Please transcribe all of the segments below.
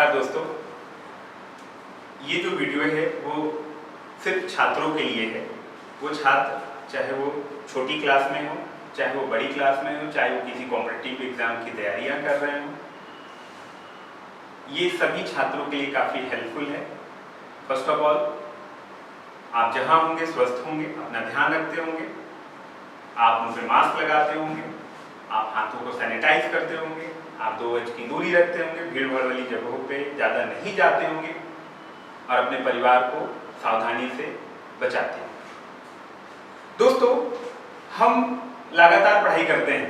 नमस्कार दोस्तों। ये जो वीडियो है वो सिर्फ छात्रों के लिए है। वो छात्र चाहे वो छोटी क्लास में हो, चाहे वो बड़ी क्लास में हो, चाहे वो किसी कॉम्पिटिटिव एग्जाम की तैयारियां कर रहे हो, ये सभी छात्रों के लिए काफ़ी हेल्पफुल है। फर्स्ट ऑफ ऑल, आप जहाँ होंगे स्वस्थ होंगे, अपना ध्यान रखते होंगे, आप मुंह पे मास्क लगाते होंगे, आप हाथों को सैनिटाइज करते होंगे, आप 2 गज की दूरी रखते होंगे, भीड़ भाड़ वाली जगहों पे ज़्यादा नहीं जाते होंगे और अपने परिवार को सावधानी से बचाते होंगे। दोस्तों, हम लगातार पढ़ाई करते हैं।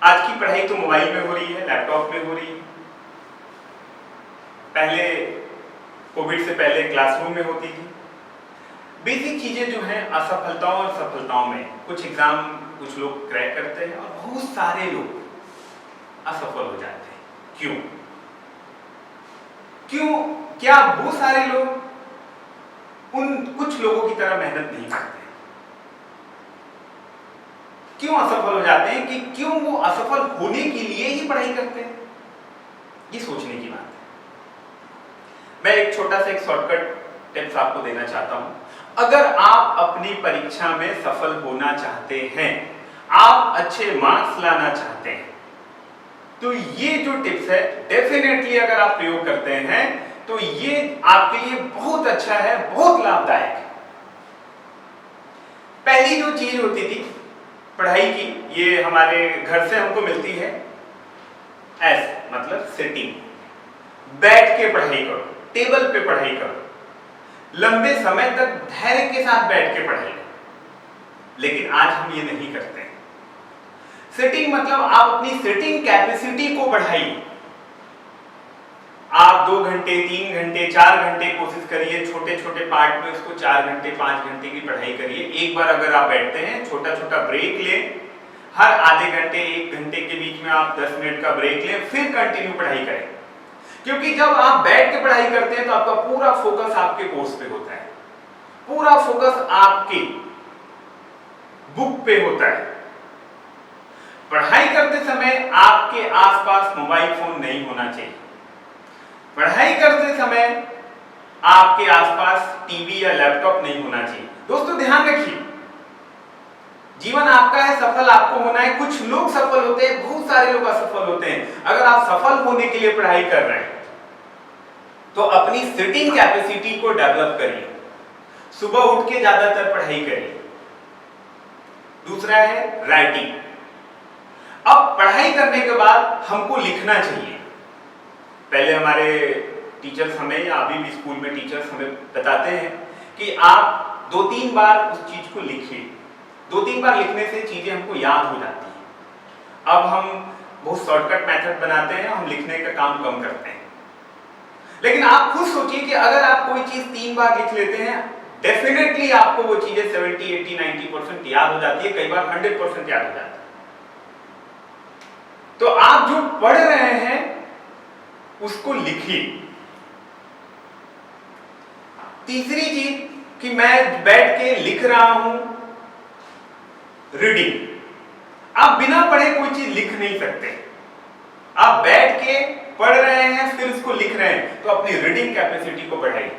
आज की पढ़ाई तो मोबाइल में हो रही है, लैपटॉप में हो रही है। पहले कोविड से पहले क्लासरूम में होती थी। बेसिक चीजें जो हैं, असफलताओं और सफलताओं में कुछ एग्जाम कुछ लोग क्रैक करते हैं और बहुत सारे लोग असफल हो जाते हैं। क्यों? क्या वो सारे लोग उन कुछ लोगों की तरह मेहनत नहीं करते? क्यों असफल हो जाते हैं? कि क्यों वो असफल होने के लिए ही पढ़ाई करते हैं? ये सोचने की बात है। मैं एक छोटा सा शॉर्टकट टिप्स आपको देना चाहता हूं। अगर आप अपनी परीक्षा में सफल होना चाहते हैं, आप अच्छे मार्क्स लाना चाहते हैं, तो ये जो टिप्स है डेफिनेटली अगर आप प्रयोग करते हैं तो ये आपके लिए बहुत अच्छा है, बहुत लाभदायक है। पहली जो चीज होती थी पढ़ाई की, ये हमारे घर से हमको मिलती है। एस मतलब सिटिंग, बैठ के पढ़ाई करो, टेबल पे पढ़ाई करो, लंबे समय तक धैर्य के साथ बैठ के पढ़ाई करो। लेकिन आज हम ये नहीं करते हैं। सिटिंग मतलब आप अपनी सिटिंग कैपेसिटी को बढ़ाइए। आप 2 घंटे, 3 घंटे, 4 घंटे कोशिश करिए, छोटे छोटे पार्ट में उसको 4 घंटे, 5 घंटे की पढ़ाई करिए। एक बार अगर आप बैठते हैं, छोटा छोटा ब्रेक लें, हर आधे घंटे 1 घंटे के बीच में आप 10 मिनट का ब्रेक लें, फिर कंटिन्यू पढ़ाई करें। क्योंकि जब आप बैठ के पढ़ाई करते हैं तो आपका पूरा फोकस आपके कोर्स पे होता है, पूरा फोकस आपके बुक पे होता है। पढ़ाई करते समय आपके आसपास मोबाइल फोन नहीं होना चाहिए। पढ़ाई करते समय आपके आसपास टीवी या लैपटॉप नहीं होना चाहिए। दोस्तों ध्यान रखिए, जीवन आपका है, सफल आपको होना है। कुछ लोग सफल होते हैं, बहुत सारे लोग असफल होते हैं। अगर आप सफल होने के लिए पढ़ाई कर रहे हैं तो अपनी सिटिंग कैपेसिटी को डेवलप करिए। सुबह उठ के ज्यादातर पढ़ाई करिए। दूसरा है राइटिंग। अब पढ़ाई करने के बाद हमको लिखना चाहिए। पहले हमारे टीचर्स हमें, या अभी भी स्कूल में टीचर्स हमें बताते हैं कि आप 2-3 बार उस चीज को लिखिए। 2-3 बार लिखने से चीजें हमको याद हो जाती हैं। अब हम बहुत शॉर्टकट मेथड बनाते हैं, हम लिखने का काम कम करते हैं। लेकिन आप खुद सोचिए कि अगर आप कोई चीज 3 बार लिख लेते हैं, डेफिनेटली आपको वो चीजें 70, 80, 90% याद हो जाती है, कई बार 100% याद हो जाती है। तो आप जो पढ़ रहे हैं उसको लिखिए। तीसरी चीज कि मैं बैठ के लिख रहा हूं, रीडिंग। आप बिना पढ़े कोई चीज लिख नहीं सकते। आप बैठ के पढ़ रहे हैं, फिर उसको लिख रहे हैं, तो अपनी रीडिंग कैपेसिटी को बढ़ाइए।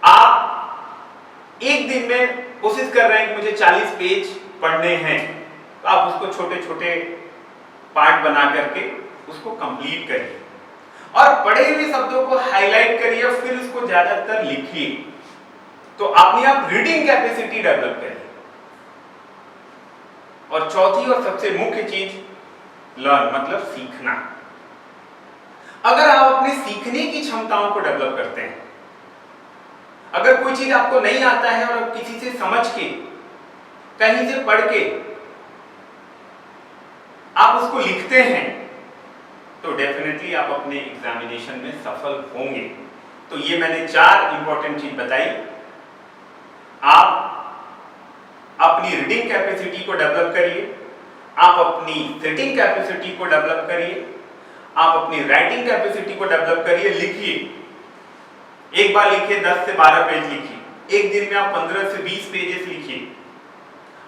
आप एक दिन में कोशिश कर रहे हैं कि मुझे 40 पेज पढ़ने हैं, तो आप उसको छोटे छोटे पार्ट बना करके उसको कंप्लीट करिए और पढ़े हुए शब्दों को हाईलाइट करिए और फिर उसको ज्यादातर लिखिए। तो अपनी आप रीडिंग कैपेसिटी डेवलप करिए। और चौथी और सबसे मुख्य चीज लर्न मतलब सीखना। अगर आप अपने सीखने की क्षमताओं को डेवलप करते हैं, अगर कोई चीज आपको नहीं आता है और किसी से समझ के, कहीं से पढ़ के आप उसको लिखते हैं, तो डेफिनेटली आप अपने एग्जामिनेशन में सफल होंगे। तो ये मैंने 4 इंपॉर्टेंट चीज बताई। आप अपनी रीडिंग कैपेसिटी को डेवलप करिए, आप अपनी सिटिंग कैपेसिटी को डेवलप करिए, आप अपनी राइटिंग कैपेसिटी को डेवलप करिए। लिखिए, एक बार लिखिए 10 से 12 पेज लिखिए। एक दिन में आप 15 से 20 पेजेस लिखिए।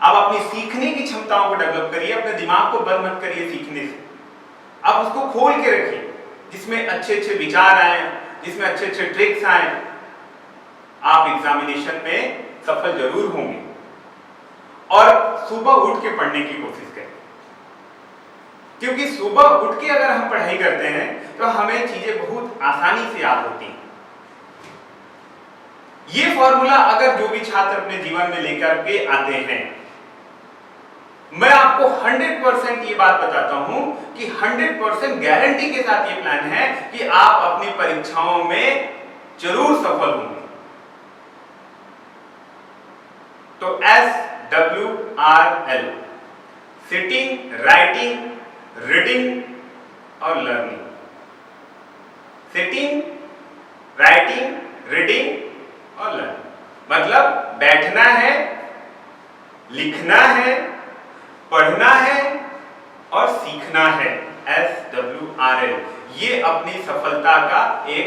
आप अपनी सीखने की क्षमताओं को डेवलप करिए। अपने दिमाग को बंद मत करिए सीखने से, आप उसको खोल के रखिए। जिसमें अच्छे अच्छे विचार आए, जिसमें अच्छे अच्छे ट्रिक्स आए, आप एग्जामिनेशन में सफल जरूर होंगे। और सुबह उठ के पढ़ने की कोशिश करें, क्योंकि सुबह उठ के अगर हम पढ़ाई करते हैं तो हमें चीजें बहुत आसानी से याद होती हैं। ये फॉर्मूला अगर जो भी छात्र अपने जीवन में लेकर के आते हैं, मैं आपको 100% ये बात बताता हूं कि 100% गारंटी के साथ ये प्लान है कि आप अपनी परीक्षाओं में जरूर सफल होंगे। तो SWRL, सिटिंग, राइटिंग, रीडिंग और लर्निंग। सिटिंग, राइटिंग, रीडिंग और लर्निंग मतलब बैठना है, लिखना है, पढ़ना है और सीखना है। SWRL, ये अपनी सफलता का एक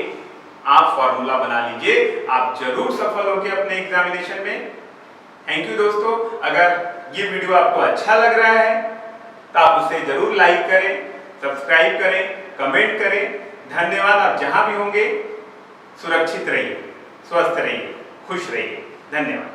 आप फॉर्मूला बना लीजिए, आप जरूर सफल होंगे अपने एग्जामिनेशन में। थैंक यू दोस्तों। अगर ये वीडियो आपको अच्छा लग रहा है तो आप उसे जरूर लाइक करें, सब्सक्राइब करें, कमेंट करें। धन्यवाद। आप जहां भी होंगे सुरक्षित रहिए, स्वस्थ रहिए, खुश रहिए। धन्यवाद।